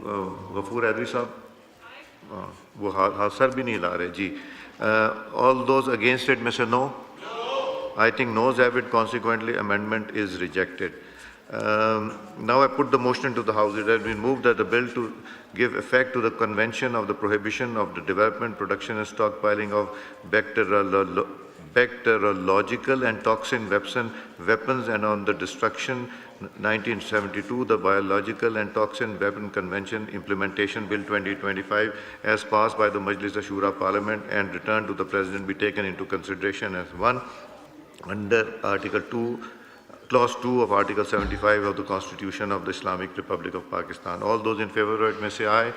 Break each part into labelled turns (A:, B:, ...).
A: गफूर हैदरी साहब, वो हाथ सर भी नहीं ला रहे जी. All those against it may say no. I think no's have it, consequently amendment is rejected. Now I put the motion to the House. It has been moved that the bill to give effect to the Convention of the Prohibition of the Development, Production and Stockpiling of bacteriological and toxin weapons and on the destruction 1972, the Biological and Toxin Weapon Convention Implementation Bill 2025 as passed by the Majlis Ashura Parliament and returned to the President be taken into consideration as one under Article 2, Clause 2 of Article 75 of the Constitution of the Islamic Republic of Pakistan. All those in favor of it may say aye.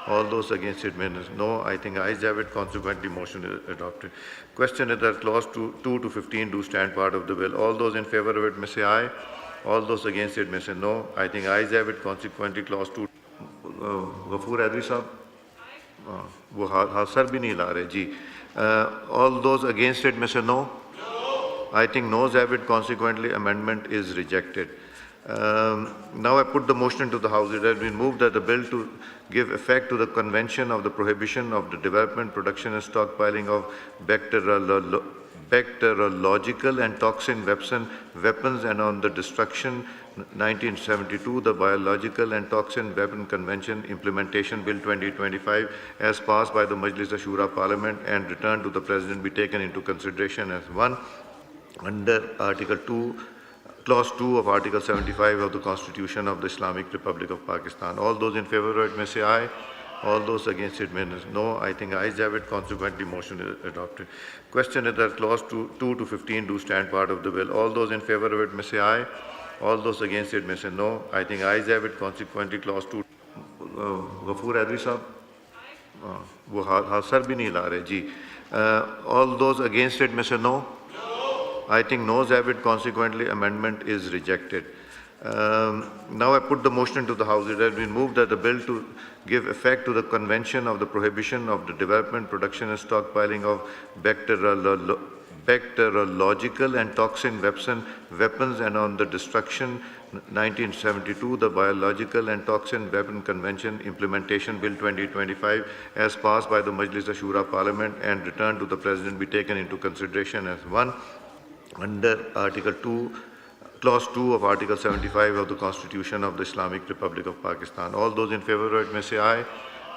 A: All those against it may say no. I think ayes have it. Consequently, motion is adopted. Question is that Clause 2 to 15 do stand part of the bill. All those in favor of it may say aye. All those against it may say no. I think ayes have it. Consequently, Clause 2. Ghafoor Hydari साहब, वो हाथ sir भी नहीं ला रहे जी. All those against it may say no. I think no's have it, consequently amendment is rejected. Now I put the motion to the House. It has been moved that the bill to give effect to the Convention of the Prohibition of the Development, Production and Stockpiling of bacteriological and toxin weapons and on the destruction 1972, the Biological and Toxin Weapon Convention Implementation Bill 2025 as passed by the Majlis Ashura Parliament and returned to the President be taken into consideration as one under Article 2, Clause 2 of Article 75 of the Constitution of the Islamic Republic of Pakistan. All those in favor of it may say aye. All those against it may say no. I think ayes have it. Consequently, motion is adopted. Question is that Clause 2 to 15 do stand part of the bill. All those in favor of it may say aye. All those against it may say no. I think ayes have it. Consequently, Clause 2. Ghafoor Hydari साहब, वो हाथ sir भी नहीं ला रहे जी. All those against it may say no. I think no's have it, consequently amendment is rejected. Now I put the motion to the House. It has been moved that the bill to give effect to the Convention of the Prohibition of the Development, Production and Stockpiling of bacteriological and toxin weapons and on the destruction 1972, the Biological and Toxin Weapon Convention Implementation Bill 2025 as passed by the Majlis Ashura Parliament and returned to the President be taken into consideration as one under Article 2, Clause 2 of Article 75 of the Constitution of the Islamic Republic of Pakistan. All those in favor of it may say aye.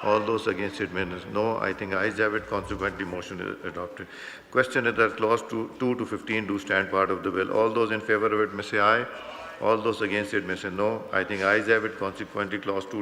A: All those against it may say no. I think ayes have it. Consequently, motion is adopted. Question is that Clause 2 to 15 do stand part of the bill. All those in favor of it may say aye. All those against it may say no. I think ayes have it. Consequently, Clause 2.